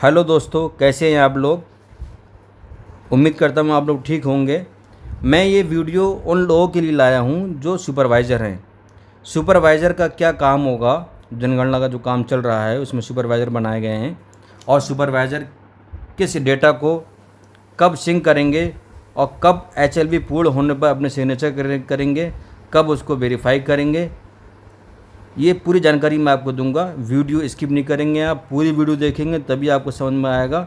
Hello दोस्तों, कैसे हैं आप लोग। उम्मीद करता हूँ आप लोग ठीक होंगे। मैं ये वीडियो उन लोगों के लिए लाया हूँ जो सुपरवाइज़र हैं। सुपरवाइज़र का क्या काम होगा, जनगणना का जो काम चल रहा है उसमें सुपरवाइज़र बनाए गए हैं, और सुपरवाइज़र किस डेटा को कब सिंक करेंगे और कब एचएलवी पूर्ण होने पर अपने सिग्नेचर करेंगे, कब उसको वेरीफाई करेंगे, ये पूरी जानकारी मैं आपको दूंगा। वीडियो स्किप नहीं करेंगे, आप पूरी वीडियो देखेंगे तभी आपको समझ में आएगा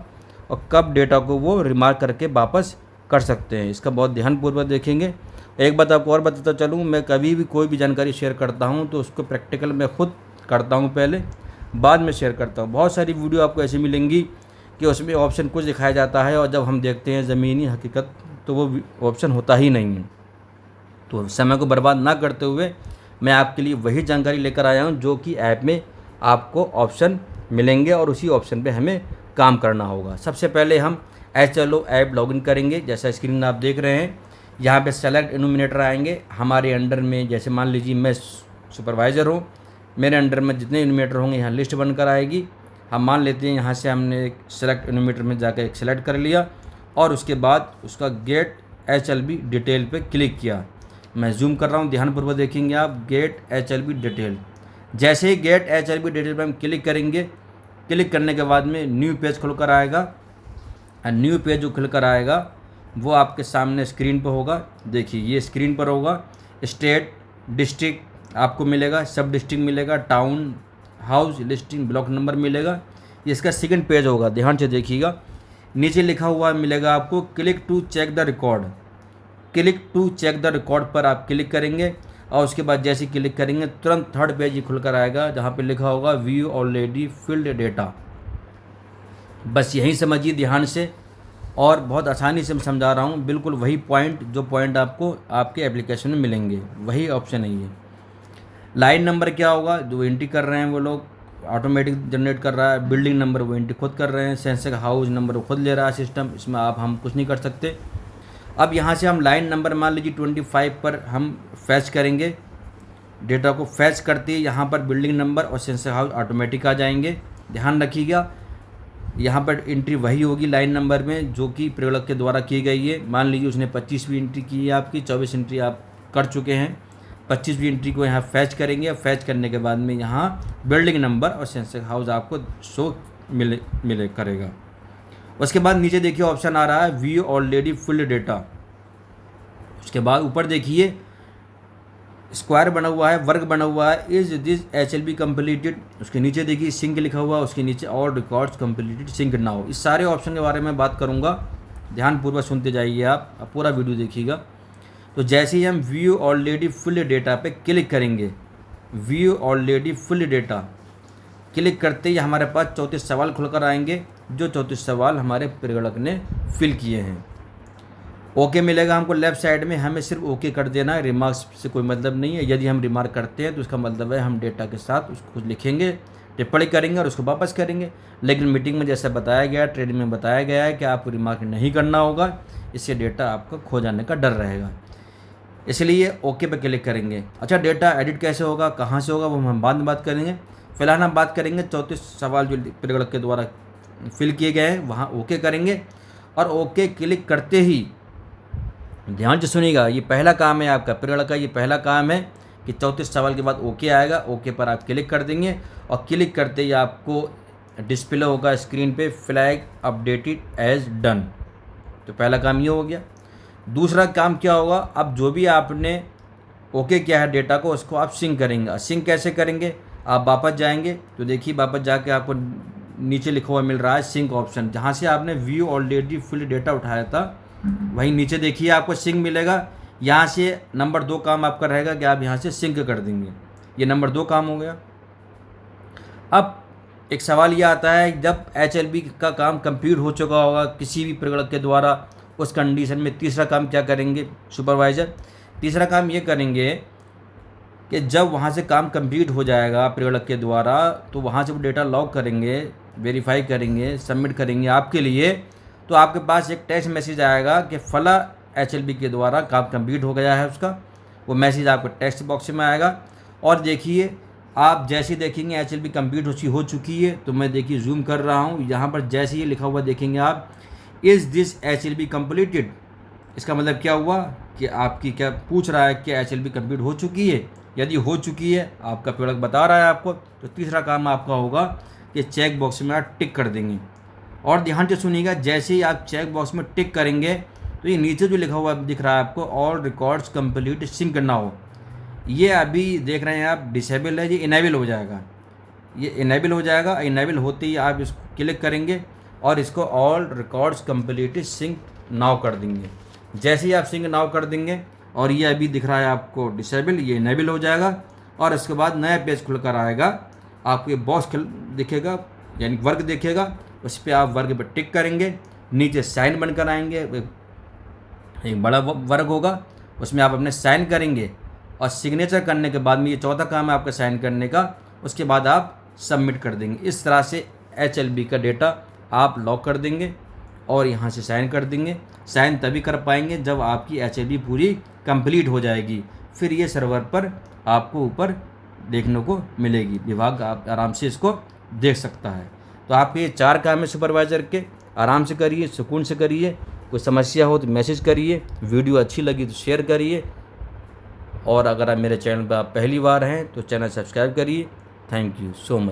और कब डेटा को वो रिमार्क करके वापस कर सकते हैं, इसका बहुत ध्यानपूर्वक देखेंगे। एक बात आपको और बताता चलूँ, मैं कभी भी कोई भी जानकारी शेयर करता हूँ तो उसको प्रैक्टिकल मैं खुद करता हूँ, पहले बाद में शेयर करता हूँ। बहुत सारी वीडियो आपको ऐसी मिलेंगी कि उसमें ऑप्शन कुछ दिखाया जाता है और जब हम देखते हैं ज़मीनी हकीकत तो वो ऑप्शन होता ही नहीं है। तो समय को बर्बाद ना करते हुए मैं आपके लिए वही जानकारी लेकर आया हूँ जो कि ऐप में आपको ऑप्शन मिलेंगे और उसी ऑप्शन पे हमें काम करना होगा। सबसे पहले हम HLO ऐप लॉगिन करेंगे। जैसा स्क्रीन आप देख रहे हैं, यहाँ पे सेलेक्ट इनोमिनेटर आएंगे। हमारे अंडर में जैसे मान लीजिए मैं सुपरवाइज़र हूँ, मेरे अंडर में जितने इनोमिनेटर होंगे यहाँ लिस्ट बनकर आएगी। हम मान लेते हैं यहाँ से हमने एक सेलेक्ट इनोमिनेटर में जाकर एक सेलेक्ट कर लिया और उसके बाद उसका गेट HLB डिटेल पे क्लिक किया। मैं जूम कर रहा हूँ, ध्यानपूर्वक देखेंगे आप। गेट HLB डिटेल, जैसे ही गेट HLB डिटेल पर हम क्लिक करेंगे, क्लिक करने के बाद में न्यू पेज खुलकर आएगा। और न्यू पेज जो खुलकर आएगा वो आपके सामने स्क्रीन पर होगा। देखिए ये स्क्रीन पर होगा। स्टेट, डिस्ट्रिक्ट आपको मिलेगा, सब डिस्ट्रिक्ट मिलेगा, town, house listing, block number मिलेगा। ये इसका सेकंड पेज होगा, ध्यान से देखिएगा। नीचे लिखा हुआ मिलेगा आपको click to check the record. Click to check the record पर आप क्लिक करेंगे और उसके बाद जैसे क्लिक करेंगे तुरंत थर्ड पेज ही खुलकर आएगा जहाँ पे लिखा होगा व्यू ऑलरेडी फिल्ड डेटा। बस यही समझिए ध्यान से, और बहुत आसानी से मैं समझा रहा हूँ। बिल्कुल वही पॉइंट जो पॉइंट आपको आपके एप्लीकेशन में मिलेंगे, वही ऑप्शन है ये। लाइन नंबर क्या होगा, जो एंट्री कर रहे हैं वो लोग ऑटोमेटिक जनरेट कर रहा है। बिल्डिंग नंबर वो एंट्री खुद कर रहे हैं। सेंसर हाउस नंबर वो खुद ले रहा है सिस्टम, इसमें हम कुछ नहीं कर सकते। अब यहाँ से हम लाइन नंबर मान लीजिए 25 पर हम फैच करेंगे। डेटा को फैच करते ही यहाँ पर बिल्डिंग नंबर और सेंसर हाउस ऑटोमेटिक आ जाएंगे। ध्यान रखिएगा, यहाँ पर एंट्री वही होगी लाइन नंबर में जो कि प्रयोगक के द्वारा की गई है। मान लीजिए उसने 25वीं एंट्री की है, आपकी 24 एंट्री आप कर चुके हैं। 25वीं एंट्री को यहाँ फैच करेंगे। फैच करने के बाद में यहाँ बिल्डिंग नंबर और सेंसर हाउस आपको शो मिले करेगा। उसके बाद नीचे देखिए ऑप्शन आ रहा है व्यू ऑलरेडी फिल्ड डेटा। उसके बाद ऊपर देखिए स्क्वायर बना हुआ है, वर्ग बना हुआ है, इज दिस HLB कंप्लीटेड। उसके नीचे देखिए सिंक लिखा हुआ है, उसके नीचे all records completed sync now. इस सारे ऑप्शन के बारे में बात करूंगा, ध्यानपूर्वक सुनते जाइए आप पूरा वीडियो देखिएगा। तो जैसे ही हम व्यू ऑलरेडी फिल्ड डेटा पे क्लिक करेंगे, view already field data click करते ही हमारे पास 34 सवाल खुलकर आएंगे, जो 34 सवाल हमारे प्रयोगक ने फिल किए हैं। ओके मिलेगा हमको लेफ्ट साइड में, हमें सिर्फ ओके कर देना है, रिमार्क्स से कोई मतलब नहीं है। यदि हम रिमार्क करते हैं तो उसका मतलब है हम डेटा के साथ उसको कुछ लिखेंगे, टिप्पणी करेंगे और उसको वापस करेंगे। लेकिन मीटिंग में जैसा बताया गया, ट्रेनिंग में बताया गया है कि आपको रिमार्क नहीं करना होगा, इससे डेटा आपका खो जाने का डर रहेगा, इसलिए ओके पे क्लिक करेंगे। अच्छा, डेटा एडिट कैसे होगा, कहाँ से होगा, वो हम बाद में बात करेंगे। फिलहाल हम बात करेंगे 34 सवाल जो प्रयोगक के द्वारा फिल किए गए हैं, वहाँ ओके करेंगे। और ओके क्लिक करते ही ध्यान से सुनिएगा, ये पहला काम है आपका प्रयोगक का, ये पहला काम है कि 34 सवाल के बाद ओके आएगा। ओके पर आप क्लिक कर देंगे और क्लिक करते ही आपको डिस्प्ले होगा स्क्रीन पे फ्लैग अपडेटेड एज डन। तो पहला काम ये हो गया। दूसरा काम क्या होगा, अब जो भी आपने ओके किया है डेटा को, उसको आप सिंक करेंगे। सिंक कैसे करेंगे, आप वापस जाएंगे तो देखिए वापस जाके आपको नीचे लिखा हुआ मिल रहा है सिंक ऑप्शन। जहाँ से आपने व्यू ऑलरेडी फिल्ड डेटा उठाया था वहीं नीचे देखिए आपको सिंक मिलेगा। यहाँ से नंबर 2 काम आपका रहेगा कि आप यहाँ से सिंक कर देंगे। ये नंबर 2 काम हो गया। अब एक सवाल ये आता है, जब HLB का काम कंप्लीट हो चुका होगा किसी भी प्रयोगक के द्वारा, उस कंडीशन में तीसरा काम क्या करेंगे सुपरवाइज़र। तीसरा काम ये करेंगे कि जब वहाँ से काम कंप्लीट हो जाएगा प्रयोगक के द्वारा तो वहाँ से वो डेटा लॉग करेंगे, वेरीफाई करेंगे, सबमिट करेंगे आपके लिए। तो आपके पास एक टेक्स्ट मैसेज आएगा कि फला HLB के द्वारा काम कंप्लीट हो गया है उसका। वो मैसेज आपको टेक्स्ट बॉक्स में आएगा। और देखिए आप जैसे देखेंगे HLB कंप्लीट हो चुकी है, तो मैं देखिए जूम कर रहा हूँ, यहाँ पर जैसे ये लिखा हुआ देखेंगे आप, इज़ दिस HLB कंप्लीटेड। इसका मतलब क्या हुआ कि आपकी क्या पूछ रहा है कि HLB कंप्लीट हो चुकी है। यदि हो चुकी है, आपका प्रोडक्ट बता रहा है आपको, तो तीसरा काम आपका होगा कि चेक बॉक्स में आप टिक कर देंगे। और ध्यान से सुनिएगा, जैसे ही आप चेक बॉक्स में टिक करेंगे तो ये नीचे जो लिखा हुआ दिख रहा है आपको, ऑल रिकॉर्ड्स कंप्लीट सिंक ना हो, ये अभी देख रहे हैं आप डिसेबल है, ये इनेबल हो जाएगा। ये इनेबल हो जाएगा। इनेबल होते ही आप इसको क्लिक करेंगे और इसको all records complete sync now कर देंगे। जैसे ही आप सिंक नाउ कर देंगे और ये अभी दिख रहा है आपको डिसेबल, ये इनेबल हो जाएगा। और इसके बाद नया पेज खुल कर आएगा, आपको ये बॉक्स दिखेगा, यानी वर्क दिखेगा, उस पर आप वर्क पर टिक करेंगे, नीचे साइन बनकर आएंगे, एक बड़ा वर्क होगा, उसमें आप अपने साइन करेंगे और सिग्नेचर करने के बाद में, ये चौथा काम है आपका साइन करने का, उसके बाद आप सबमिट कर देंगे। इस तरह से HLB का डेटा आप लॉक कर देंगे और यहाँ से साइन कर देंगे। साइन तभी कर पाएंगे जब आपकी HLB पूरी कंप्लीट हो जाएगी, फिर ये सर्वर पर आपको ऊपर देखने को मिलेगी, विभाग आप आराम से इसको देख सकता है। तो आपके ये 4 काम है सुपरवाइज़र के, आराम से करिए, सुकून से करिए। कोई समस्या हो तो मैसेज करिए, वीडियो अच्छी लगी तो शेयर करिए, और अगर आप मेरे चैनल पर आप पहली बार हैं तो चैनल सब्सक्राइब करिए। Thank you so much.